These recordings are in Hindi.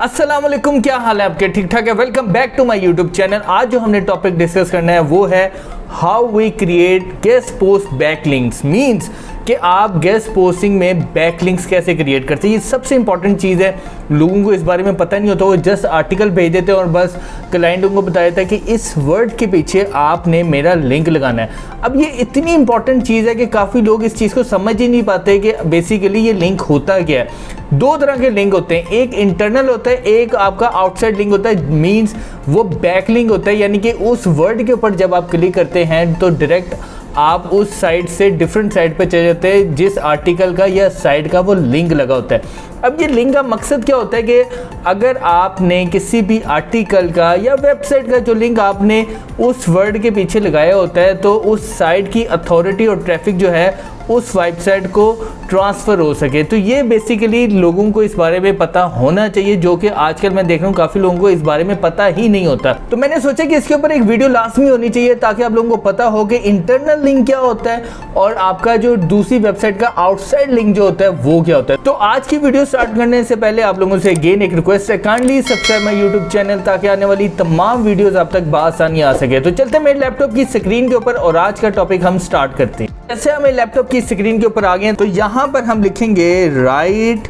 अस्सलाम वालेकुम, क्या हाल है आपके? ठीक ठाक है। Welcome back to my YouTube channel. आज जो हमने टॉपिक डिस्कस करना है वो है how we create guest post backlinks. Means कि आप गेस्ट पोस्टिंग में बैकलिंक्स कैसे क्रिएट करते हैं। ये सबसे इंपॉर्टेंट चीज़ है। लोगों को इस बारे में पता नहीं होता, वो जस्ट आर्टिकल भेज देते हैं और बस क्लाइंट उनको बता देता है कि इस वर्ड के पीछे आपने मेरा लिंक लगाना है। अब ये इतनी इंपॉर्टेंट चीज़ है कि काफ़ी लोग इस चीज़ को समझ ही नहीं पाते कि बेसिकली ये लिंक होता क्या है। दो तरह के लिंक होते हैं, एक इंटरनल होता है, एक आपका आउटसाइड लिंक होता है। मींस वो बैक लिंक होता है, यानी कि उस वर्ड के ऊपर जब आप क्लिक करते हैं तो डायरेक्ट आप उस साइट से डिफरेंट साइट पे चले जाते हैं जिस आर्टिकल का या साइट का वो लिंक लगा होता है। अब ये लिंक का मकसद क्या होता है कि अगर आपने किसी भी आर्टिकल का या वेबसाइट का जो लिंक आपने उस वर्ड के पीछे लगाया होता है तो उस साइट की अथॉरिटी और ट्रैफिक जो है उस वेबसाइट को ट्रांसफ़र हो सके। तो ये बेसिकली लोगों को इस बारे में पता होना चाहिए, जो कि आजकल मैं देख रहा हूँ काफ़ी लोगों को इस बारे में पता ही नहीं होता। तो मैंने सोचा कि इसके ऊपर एक वीडियो लाजमी होनी चाहिए ताकि आप लोगों को पता हो कि इंटरनल लिंक क्या होता है और आपका जो दूसरी वेबसाइट का आउटसाइड लिंक जो होता है वो क्या होता है। तो आज की वीडियो स्टार्ट करने से पहले आप लोगों से अगेन एक रिक्वेस्ट है, kindly subscribe my YouTube channel ताकि आने वाली तमाम वीडियोस आप तक बआसानी आ सके। तो चलते हैं मेरे लैपटॉप की स्क्रीन के ऊपर और आज का टॉपिक हम स्टार्ट करते हैं। जैसे हमें लैपटॉप की स्क्रीन के ऊपर आ गए तो यहाँ पर हम लिखेंगे राइट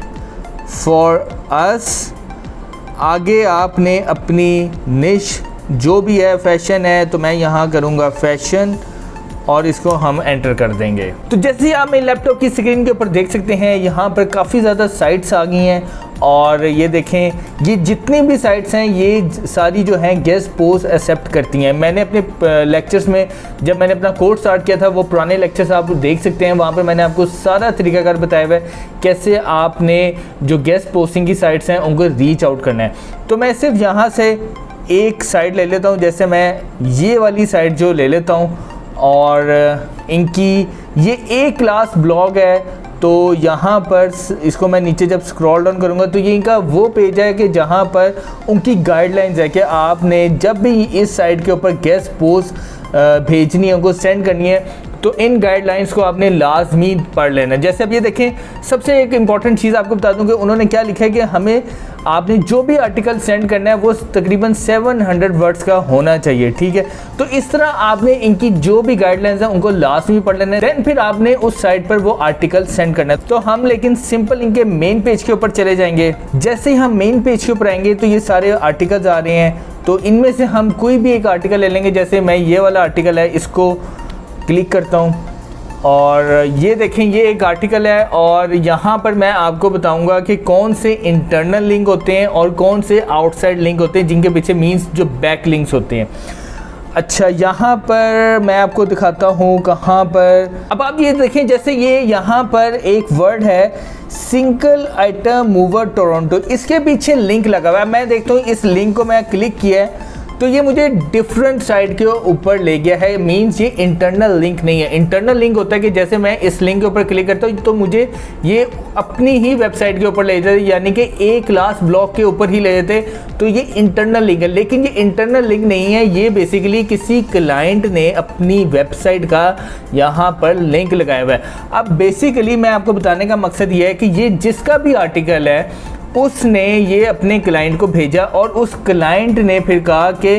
फॉर अस। आगे आपने अपनी निश जो भी है, फैशन है तो मैं यहाँ करूँगा फैशन और इसको हम एंटर कर देंगे। तो जैसे ही आप मेरे लैपटॉप की स्क्रीन के ऊपर देख सकते हैं यहाँ पर काफ़ी ज़्यादा साइट्स आ गई हैं और ये देखें ये जितनी भी साइट्स हैं ये सारी जो हैं गेस्ट पोस्ट एक्सेप्ट करती हैं। मैंने अपने लेक्चर्स में जब मैंने अपना कोर्स स्टार्ट किया था वो पुराने लेक्चर्स आप देख सकते हैं, वहाँ पर मैंने आपको सारा तरीकाकार बताया हुआ है कैसे आपने जो गेस्ट पोस्टिंग की साइट्स हैं उनको रीच आउट करना है। तो मैं सिर्फ यहाँ से एक साइट ले लेता हूँ, जैसे मैं ये वाली साइट जो ले लेता हूँ और इनकी ये एक क्लास ब्लॉग है। तो यहाँ पर इसको मैं नीचे जब स्क्रॉल डाउन करूँगा तो ये इनका वो पेज है कि जहाँ पर उनकी गाइडलाइंस है कि आपने जब भी इस साइट के ऊपर गेस्ट पोस्ट भेजनी है, उनको सेंड करनी है तो इन गाइडलाइंस को आपने लाजमी पढ़ लेना। जैसे अब ये देखें, सबसे एक इम्पॉर्टेंट चीज़ आपको बता दूं कि उन्होंने क्या लिखा है कि हमें आपने जो भी आर्टिकल सेंड करना है वो तकरीबन 700 वर्ड्स का होना चाहिए। ठीक है, तो इस तरह आपने इनकी जो भी गाइडलाइंस हैं उनको लाजमी पढ़ लेना है, देन फिर आपने उस साइट पर वो आर्टिकल सेंड करना है। तो हम लेकिन सिंपल इनके मेन पेज के ऊपर चले जाएंगे। जैसे ही हम मेन पेज के ऊपर आएंगे तो ये सारे आर्टिकल्स आ रहे हैं, तो इनमें से हम कोई भी एक आर्टिकल ले लेंगे। जैसे मैं ये वाला आर्टिकल है, इसको क्लिक करता हूँ और ये देखें ये एक आर्टिकल है और यहाँ पर मैं आपको बताऊँगा कि कौन से इंटरनल लिंक होते हैं और कौन से आउटसाइड लिंक होते हैं जिनके पीछे मींस जो बैक लिंक्स होते हैं। अच्छा, यहाँ पर मैं आपको दिखाता हूँ कहाँ पर। अब आप ये देखें, जैसे ये यहाँ पर एक वर्ड है सिंगल आइटम मूवर टोरंटो, इसके पीछे लिंक लगा हुआ है। मैं देखता हूँ इस लिंक को मैं क्लिक किया है तो ये मुझे डिफरेंट साइट के ऊपर ले गया है। मींस ये इंटरनल लिंक नहीं है। इंटरनल लिंक होता है कि जैसे मैं इस लिंक के ऊपर क्लिक करता हूँ तो मुझे ये अपनी ही वेबसाइट के ऊपर ले जाते, यानी कि एक क्लास ब्लॉग के ऊपर ही ले जाते। तो ये इंटरनल लिंक है, लेकिन ये इंटरनल लिंक नहीं है। ये बेसिकली किसी क्लाइंट ने अपनी वेबसाइट का यहाँ पर लिंक लगाया हुआ है। अब बेसिकली मैं आपको बताने का मकसद ये है कि ये जिसका भी आर्टिकल है उसने ये अपने क्लाइंट को भेजा और उस क्लाइंट ने फिर कहा कि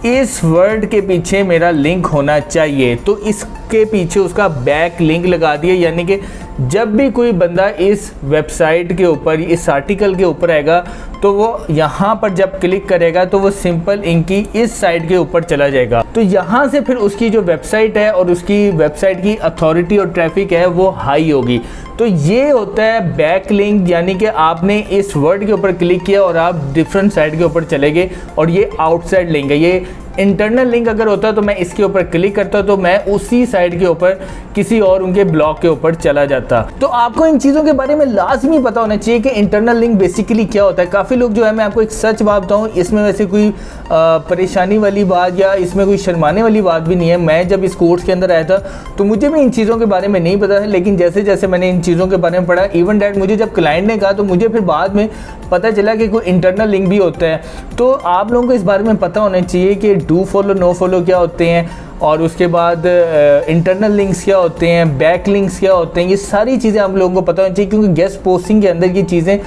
इस वर्ड के पीछे मेरा लिंक होना चाहिए, तो इसके पीछे उसका बैक लिंक लगा दिया। यानी कि जब भी कोई बंदा इस वेबसाइट के ऊपर इस आर्टिकल के ऊपर आएगा तो वो यहाँ पर जब क्लिक करेगा तो वो सिंपल इनकी इस साइट के ऊपर चला जाएगा। तो यहाँ से फिर उसकी जो वेबसाइट है और उसकी वेबसाइट की अथॉरिटी और ट्रैफिक है वो हाई होगी। तो ये होता है बैक लिंक, यानी कि आपने इस वर्ड के ऊपर क्लिक किया और आप डिफरेंट साइट के ऊपर चले गए और ये आउटसाइड लिंक है। ये इंटरनल लिंक अगर होता तो मैं इसके ऊपर क्लिक करता तो मैं उसी साइट के ऊपर किसी और उनके ब्लॉग के ऊपर चला जाता। तो आपको इन चीज़ों के बारे में लाजमी पता होना चाहिए कि इंटरनल लिंक बेसिकली क्या होता है। काफ़ी लोग जो है, मैं आपको एक सच बात बताऊँ, इसमें वैसे कोई परेशानी वाली बात या इसमें कोई शर्माने वाली बात भी नहीं है। मैं जब इस कोर्स के अंदर आया था तो मुझे भी इन चीज़ों के बारे में नहीं पता था, लेकिन जैसे जैसे मैंने इन चीज़ों के बारे में पढ़ा, इवन डैट मुझे जब क्लाइंट ने कहा तो मुझे फिर बाद में पता चला कि कोई इंटरनल लिंक भी होता है। तो आप लोगों को इस बारे में पता होना चाहिए कि डू फॉलो नो फॉलो क्या होते हैं और उसके बाद इंटरनल लिंक्स क्या होते हैं, बैक लिंक्स क्या होते हैं। ये सारी चीज़ें आप लोगों को पता होनी चाहिए क्योंकि गेस्ट पोस्टिंग के अंदर ये चीज़ें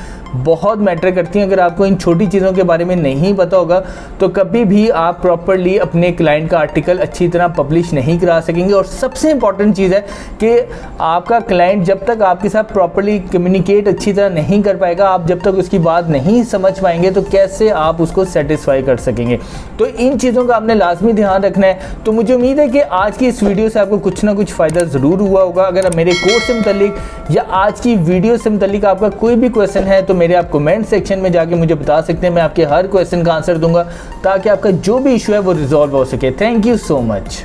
बहुत मैटर करती हैं। अगर आपको इन छोटी चीज़ों के बारे में नहीं पता होगा तो कभी भी आप प्रॉपरली अपने क्लाइंट का आर्टिकल अच्छी तरह पब्लिश नहीं करा सकेंगे। और सबसे इंपॉर्टेंट चीज़ है कि आपका क्लाइंट जब तक आपके साथ प्रॉपरली कम्युनिकेट अच्छी तरह नहीं कर पाएगा, आप जब तक उसकी बात नहीं समझ पाएंगे तो कैसे आप उसको सेटिस्फाई कर सकेंगे। तो इन चीज़ों का आपने लाजमी ध्यान रखना है। तो मुझे उम्मीद है कि आज की इस वीडियो से आपको कुछ ना कुछ फ़ायदा ज़रूर हुआ होगा। अगर मेरे कोर्स से मुतल्लिक या आज की वीडियो से मुतल्लिक आपका कोई भी क्वेश्चन है तो मेरे आप कमेंट सेक्शन में जाके मुझे बता सकते हैं। मैं आपके हर क्वेश्चन का आंसर दूंगा ताकि आपका जो भी इशू है वो रिजॉल्व हो सके। Thank you so much.